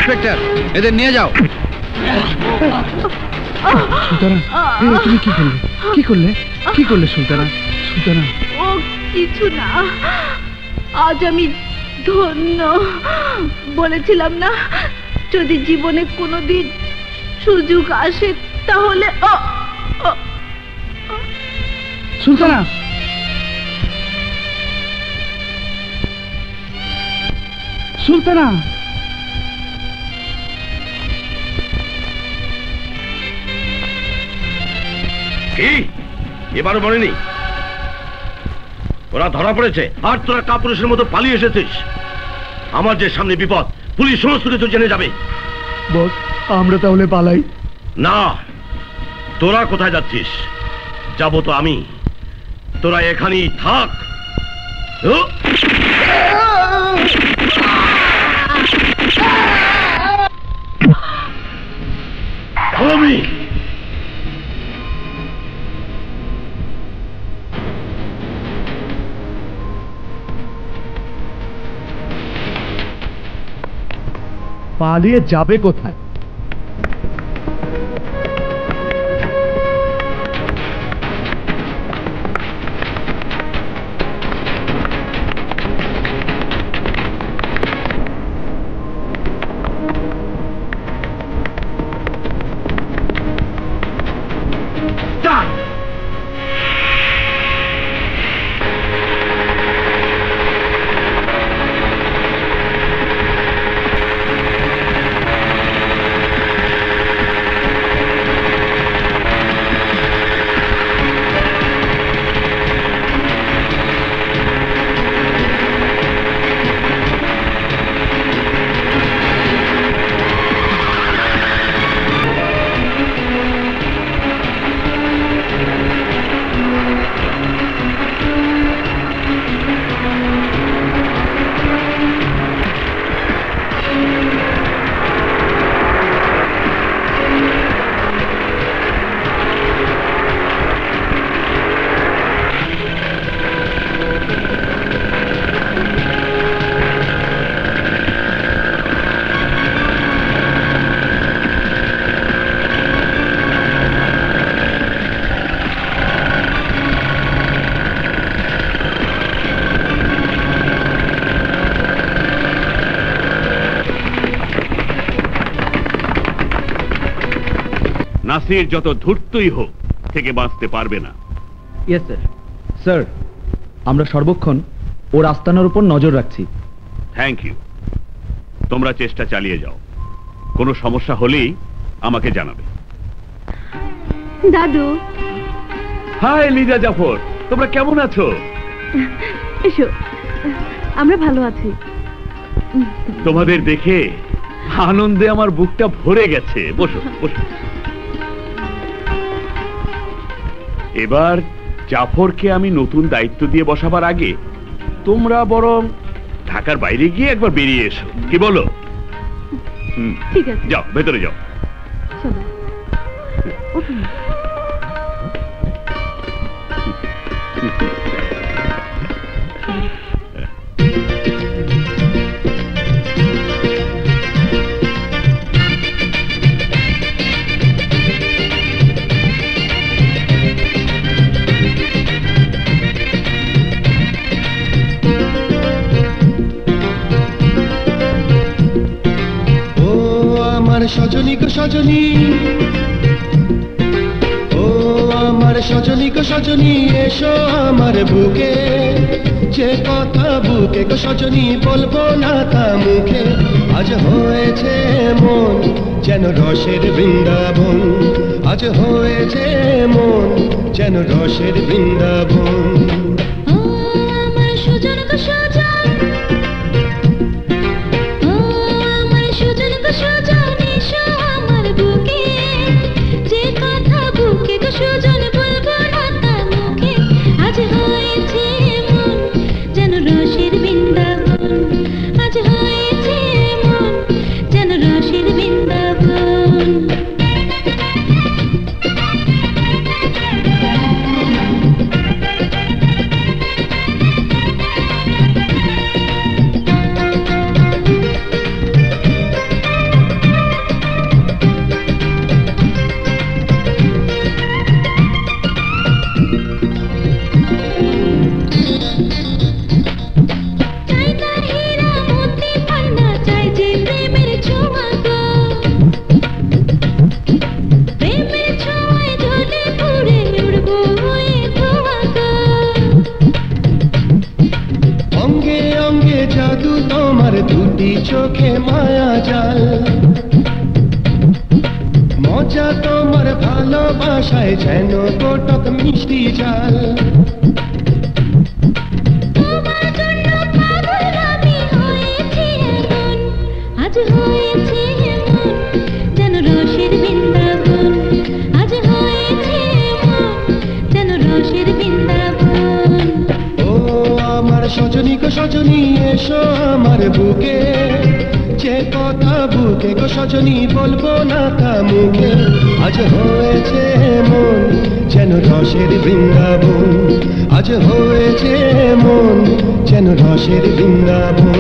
Inspector, এদের নিয়ে যাও। সুলতানা, তুমি কি করলে? কি করলে? কি করলে সুলতানা? সুলতানা, ও কিছু না, আজ আমি ধন্য। বলেছিলাম না, যদি জীবনে কোনোদিন সুযোগ আসে তাহলে। সুলতানা, সুলতানা, কি এবারও মনেনি? ওরা ধরা পড়েছে আর তোরা কাপুরুষের মতো পালিয়ে এসেছিস। আমার যে সামনে বিপদ, পুলিশ সমস্ত কিছু জেনে যাবে। বস, আমরা তাহলে পালাই? না, তোরা কোথায় যাচ্ছিস? যাবো তো আমি। তোরা এখানেই থাক। আমি পালিয়ে যাবে কোথায়? নাসির যত ধূর্তই হোক থেকে বাঁচতে পারবে না। Yes sir. স্যার, আমরা সর্বক্ষণ ওর আস্তানার উপর নজর রাখছি। Thank you. তোমরা চেষ্টা চালিয়ে যাও, কোনো সমস্যা হলেই আমাকে জানাবে। দাদু। হাই লিজা জাফর, তোমরা কেমন আছো? এসো, আমরা ভালো আছি। তোমাদের দেখে আনন্দে আমার বুকটা ভরে গেছে। বসো বসো। এবার জাফরকে আমি নতুন দায়িত্ব দিয়ে বসাবার আগে তোমরা বরং ঢাকার বাইরে গিয়ে একবার বেরিয়ে এসো, কি বলো? ঠিক আছে, যাও, ভেতরে যাও। সজনী গো সজনী, ও আমার সজনী গো সজনী, এসো আমার বুকে। যে কথা বুকে গো সজনী বলবো না তা মুখে। আজ হয়েছে মন যেন রসের বৃন্দাবন, আজ হয়েছে মন যেন রসের বৃন্দাবন। গালে যেন কোটক মিষ্টি ঝাল। তোমার জন্য পাগল আমি হয়েছি এমন, আজ হয়েছে এমন, যেন রসের বৃন্দাবন। আজ হয়েছে এমন, যেন রসের বৃন্দাবন। ও আমার সজনী গো সজনী এসো আমার বুকে, যে কথা বুকে গো সজনী বলবো না তা মুখে। আজ হয়েছে মন যেন রসের বৃন্দাবন, আজ হয়েছে মন যেন রসের বৃন্দাবন।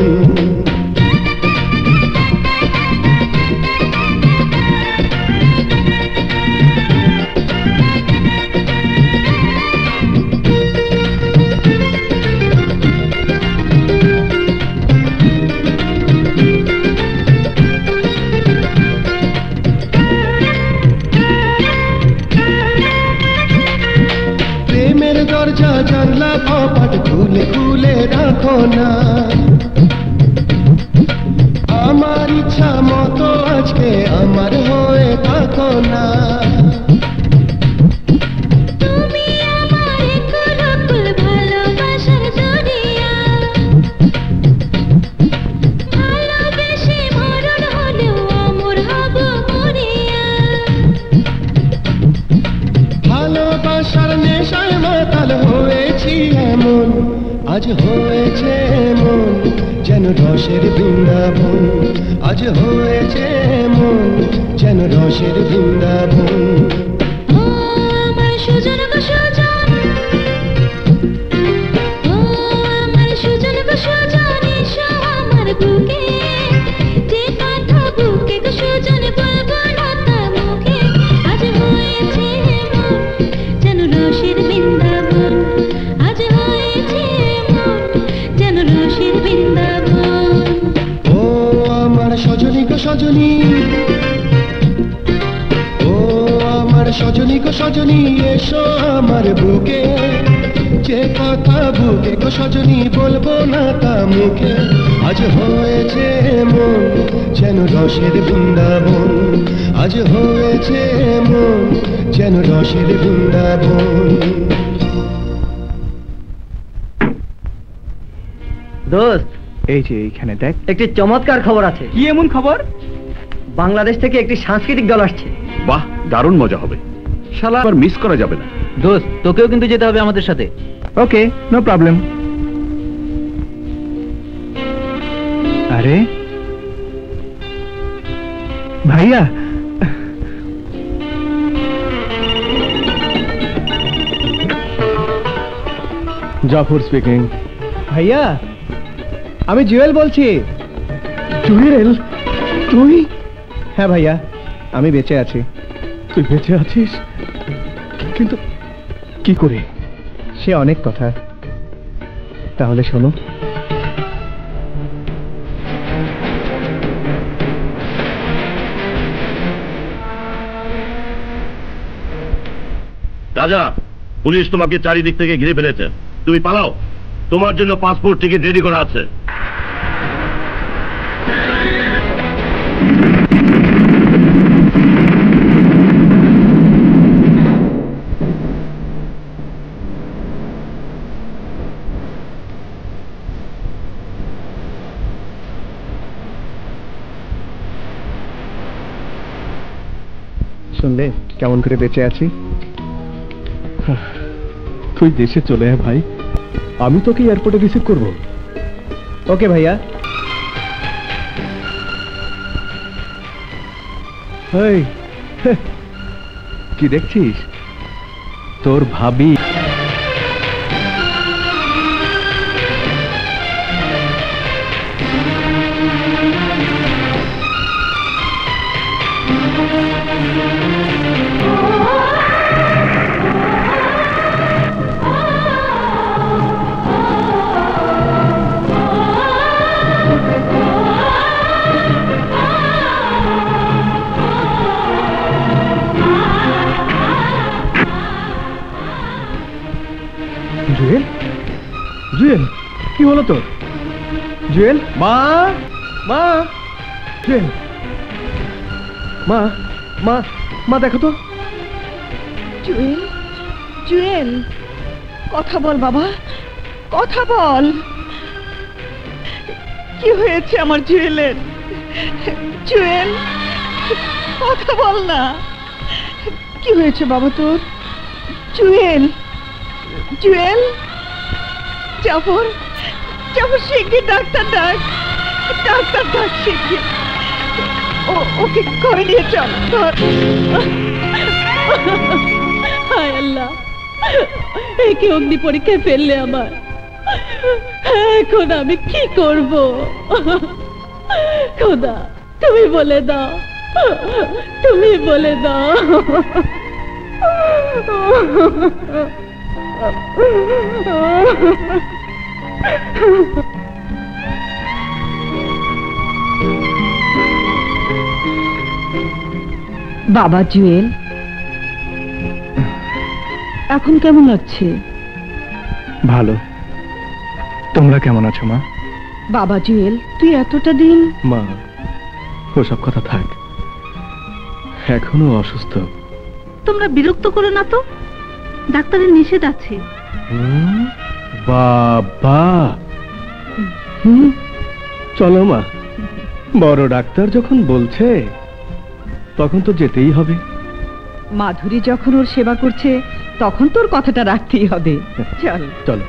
প্রেমের দরজা জানলা কপাট খুলে খুলে রাখো না, আমার ইচ্ছা মতো আজকে আমার হয়ে থাকো না। তুমি আমার একুল অকুল ভালোবাসার জড়িয়া, ভালোবেসে মরণ হলেও অমর হব মরিয়া। ভালোবাসার নেশায় মাতাল হয়েছি এমন, আজ হয়েছে মন যেন রসের বৃন্দাবন, আজ হয়েছে মন যেন রসের বৃন্দাবন। ও আমার সুজন গো সুজন, ও আমার সুজন গো সুজন এসো আমার বুকে, যে কথা বুকে গো সুজন বলবো না তা মুখে। আজ হয়েছে মন যেন রসের বৃন্দাবন, আজ হয়েছে মন যেন রসের বৃন্দাবন। ও আমার সজনী গো সজনী, ও আমার সজনী গো সজনী এসো আমার বুকে, যে কথা বুকে গো সজনী বলবো না তা মুখে। আজ হয়েছে মন যেন রসের বৃন্দাবন, আজ হয়েছে মন যেন রসের বৃন্দাবন। দোস্ত এই যে এইখানে দেখ, একটি চমৎকার খবর আছে। কি এমন খবর? বাংলাদেশ থেকে একটি সাংস্কৃতিক দল আসছে। বাহ, দারুণ মজা হবে, শালা আবার মিস করা যাবে না। দোস্ত তোকেও কিন্তু যেতে হবে আমাদের সাথে। ওকে, নো প্রবলেম। আরে ভাইয়া, জাফর স্পিকিং। ভাইয়া আমি জুয়েল বলছি। জুয়েল তুই? হ্যাঁ ভাইয়া, আমি বেঁচে আছি। তুই বেঁচে আছিস? কিন্তু কি করে? সে অনেক কথা, তাহলে শোনো। রাজা, পুলিশ তোমাকে চারিদিক থেকে ঘিরে ফেলেছে, তুমি পালাও। তোমার জন্য পাসপোর্ট টিকিট রেডি করা আছে। শুনলে কেমন করে বেঁচে আছি? তুই দেশে চলে আয় ভাই, আমি তোকে এয়ারপোর্টে রিসিভ করব। ওকে ভাইয়া। এই, কি দেখছিস? তোর ভাবি। জুয়েল, জুয়েল কি হলো তোর? জুয়েল, মা, মা, জুয়েল, মা, মা, মা দেখো তো। জুয়েল, জুয়েল, কথা বল বাবা, কথা বল। কি হয়েছে আমার জুয়েলের? জুয়েল, কথা বল না। কি হয়েছে বাবা তোর? জুয়েল, জুয়েল, জাফর, জাফর শিগগির ডাক্তার ডাক, ডাক্তার ডাক শিগগির। ওকে ঘরে নিয়ে চল। হায় আল্লাহ, একে অগ্নি পরীক্ষায় ফেললে আমার, এখন আমি কি করব? খোদা, তুমি বলে দাও, তুমি বলে দাও। বাবা জুয়েল, এখন কেমন লাগছে? ভালো। তোমরা কেমন আছো মা? বাবা জুয়েল, তুই এতটা দিন। মা, ওসব কথা থাক, এখনো অসুস্থ। তোমরা বিরক্ত করো না তো, ডাক্তারের নিষেধ আছে। বাবা, চলো মা, বড় ডাক্তার যখন বলছে তখন তো যেতেই হবে। মাধুরী যখন ওর সেবা করছে তখন তোর কথাটা রাখতেই হবে। চল চলো।